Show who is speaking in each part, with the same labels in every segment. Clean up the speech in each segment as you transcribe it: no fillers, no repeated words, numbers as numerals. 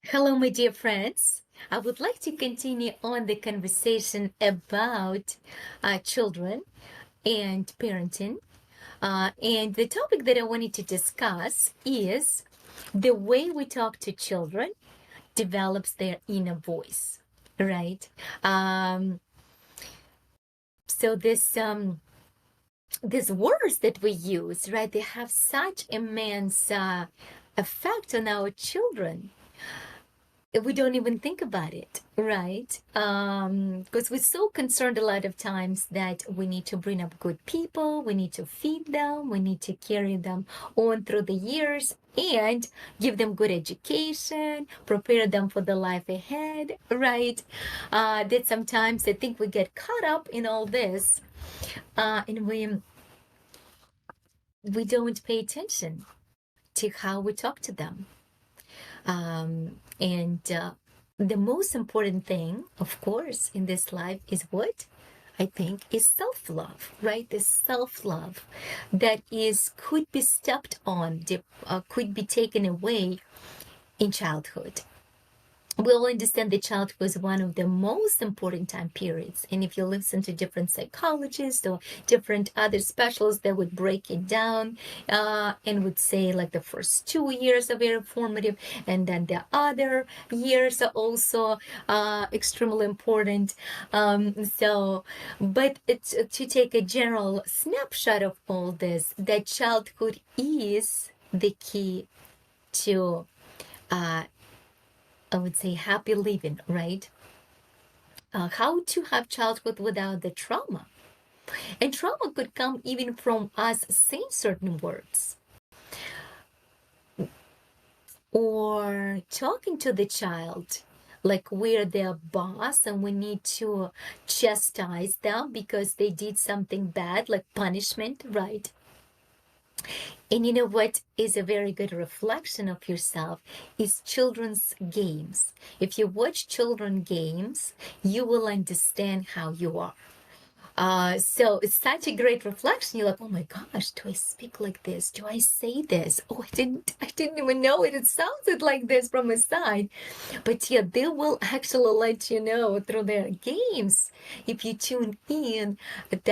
Speaker 1: Hello, my dear friends. I would like to continue on the conversation about children and parenting. And the topic that I wanted to discuss is the way we talk to children develops their inner voice, right? Um, so these words that we use, right, they have such immense effect on our children. We don't even think about it, right? Because we're so concerned a lot of times that we need to bring up good people, we need to feed them, we need to carry them on through the years and give them good education, prepare them for the life ahead, right? That sometimes I think we get caught up in all this, and we don't pay attention to how we talk to them. And the most important thing, of course, in this life is what? I think is self-love, right? This self-love that could be stepped on, could be taken away in childhood. We all understand that childhood was one of the most important time periods. And if you listen to different psychologists or different other specialists, they would break it down and would say like the first 2 years are very formative, and then the other years are also extremely important. But it's to take a general snapshot of all this, that childhood is the key to I would say happy living, right? How to have childhood without the trauma. And trauma could come even from us saying certain words or talking to the child like we're their boss and we need to chastise them because they did something bad, like punishment, right? And you know what is a very good reflection of yourself is children's games. If you watch children games, you will understand how you are. So it's such a great reflection. You're like, oh my gosh, do I speak like this? Do I say this? Oh, I didn't even know it. It sounded like this from a side. But yeah, they will actually let you know through their games if you tune in that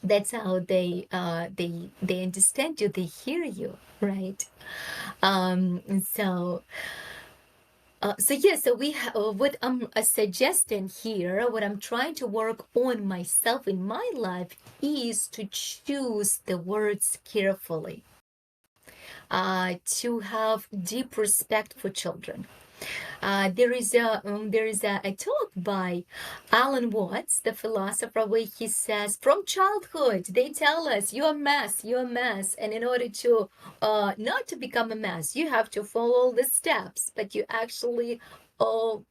Speaker 1: that's how they understand you, they hear you, right? So we what I'm suggesting here, what I'm trying to work on myself in my life is to choose the words carefully, to have deep respect for children. There is a talk by Alan Watts, the philosopher, where he says, from childhood they tell us you're a mess, and in order to not to become a mess, you have to follow the steps. But you actually, oh,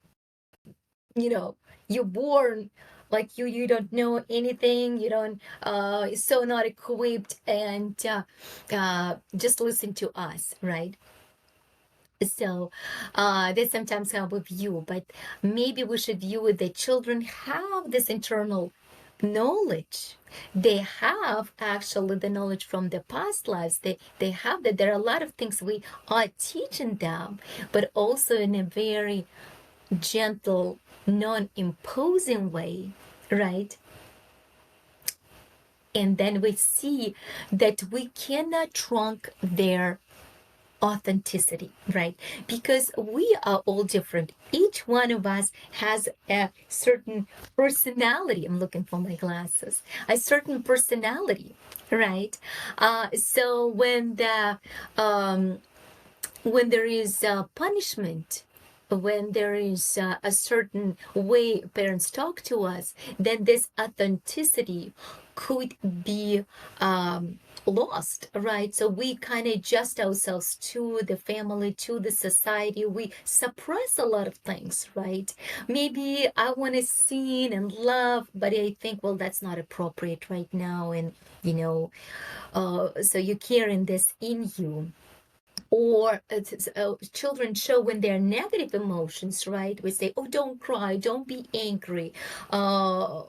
Speaker 1: you know, you're born like you don't know anything, you don't so not equipped, and just listen to us, right? So that's sometimes how we view, but maybe we should view it that children have this internal knowledge. They have actually the knowledge from their past lives. They have that. There are a lot of things we are teaching them, but also in a very gentle, non-imposing way, right? And then we see that we cannot trunk their authenticity, right? Because we are all different. Each one of us has a certain personality. I'm looking for my glasses. A certain personality, right? So when there is punishment, when there is a certain way parents talk to us, then this authenticity could be lost, right? So we kind of adjust ourselves to the family, to the society. We suppress a lot of things, right? Maybe I want to sing and love, but I think, well, that's not appropriate right now. And, so you're carrying this in you. Or children show when they're negative emotions, right? We say, oh, don't cry, don't be angry, and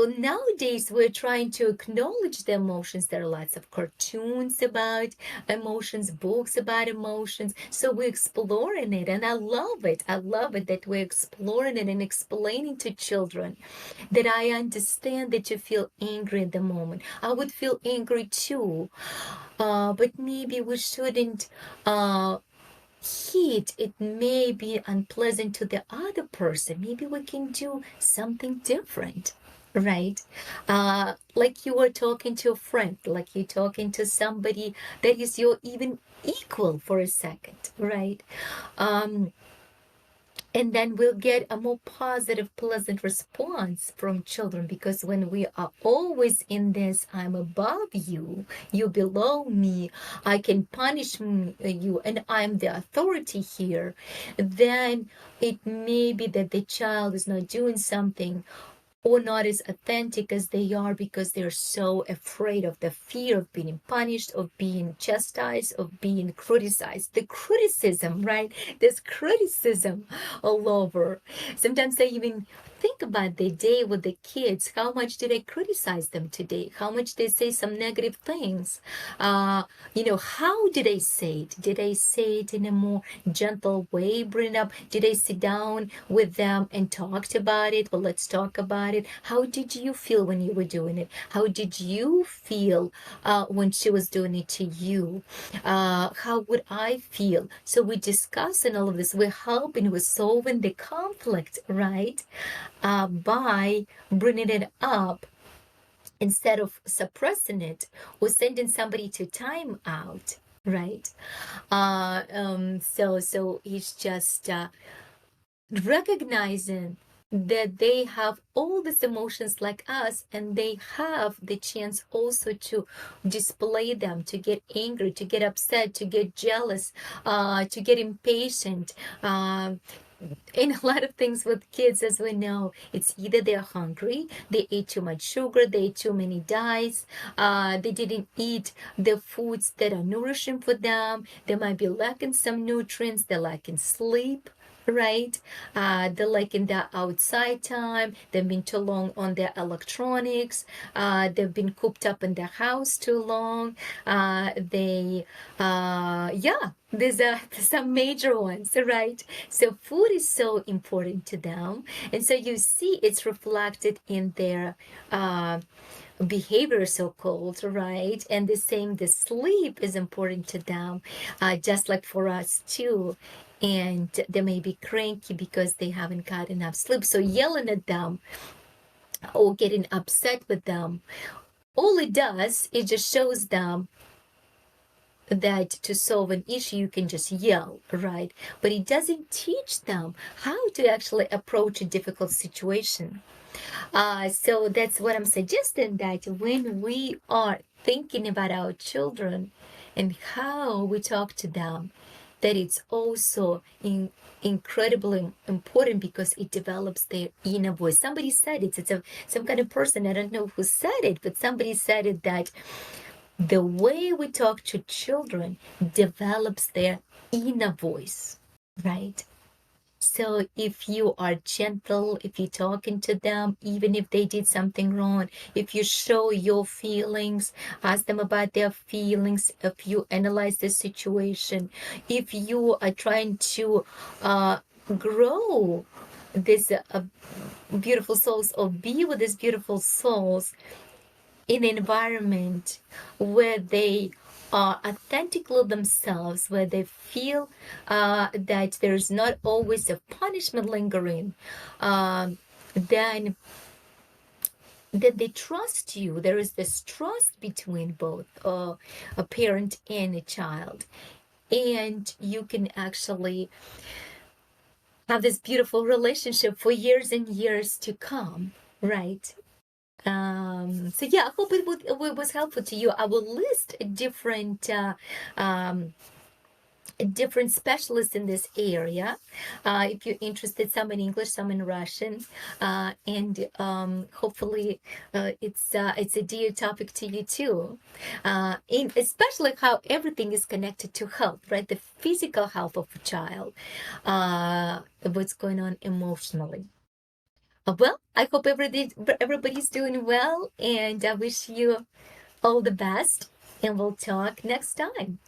Speaker 1: nowadays we're trying to acknowledge the emotions. There are lots of cartoons about emotions, books about emotions, so we're exploring it, and I love it. I love it that we're exploring it and explaining to children that I understand that you feel angry at the moment. I would feel angry too, but maybe we shouldn't heat. It may be unpleasant to the other person. Maybe we can do something different, right? Like you were talking to a friend, like you're talking to somebody that is your even equal for a second, right? um and then we'll get a more positive, pleasant response from children, because when we are always in this, I'm above you, you below me, I can punish you, and I'm the authority here, then it may be that the child is not doing something or not as authentic as they are, because they're so afraid of the fear of being punished, of being chastised, of being criticized. The criticism, right? There's criticism all over. Sometimes I even think about the day with the kids. How much did I criticize them today? How much they say some negative things? How did I say it? Did I say it in a more gentle way, bring it up? Did I sit down with them and talked about it? Well, let's talk about it. How did you feel when you were doing it? How did you feel when she was doing it to you? How would I feel? So we discuss and all of this. We're helping, we're solving the conflict, right? By bringing it up instead of suppressing it or sending somebody to time out, right? So it's just recognizing that they have all these emotions like us, and they have the chance also to display them, to get angry, to get upset, to get jealous, to get impatient. In a lot of things with kids, as we know, it's either they're hungry, they ate too much sugar, they ate too many dyes, they didn't eat the foods that are nourishing for them, they might be lacking some nutrients, they're lacking sleep, right? They're like in the outside time, they've been too long on their electronics, they've been cooped up in the house too long, there's some major ones, right? So food is so important to them, and so you see it's reflected in their behavior, so called, right? And the same, the sleep is important to them, just like for us too. And they may be cranky because they haven't got enough sleep, so yelling at them or getting upset with them, all it does, it just shows them that to solve an issue you can just yell, right? But it doesn't teach them how to actually approach a difficult situation. So that's what I'm suggesting, that when we are thinking about our children and how we talk to them, that it's also incredibly important, because it develops their inner voice. Somebody said it. It's some kind of person. I don't know who said it, but somebody said it, that the way we talk to children develops their inner voice, right? So if you are gentle, if you're talking to them, even if they did something wrong, if you show your feelings, ask them about their feelings, if you analyze the situation, if you are trying to grow this beautiful souls, or be with these beautiful souls in an environment where they are authentically themselves, where they feel that there's not always a punishment lingering, then that they trust you. There is this trust between both a parent and a child, and you can actually have this beautiful relationship for years and years to come, right? So yeah, I hope it was helpful to you. I will list different specialists in this area. If you're interested, some in English, some in Russian, and hopefully it's a dear topic to you too. Especially how everything is connected to health, right? The physical health of a child, what's going on emotionally. Well, I hope everybody's doing well, and I wish you all the best, and we'll talk next time.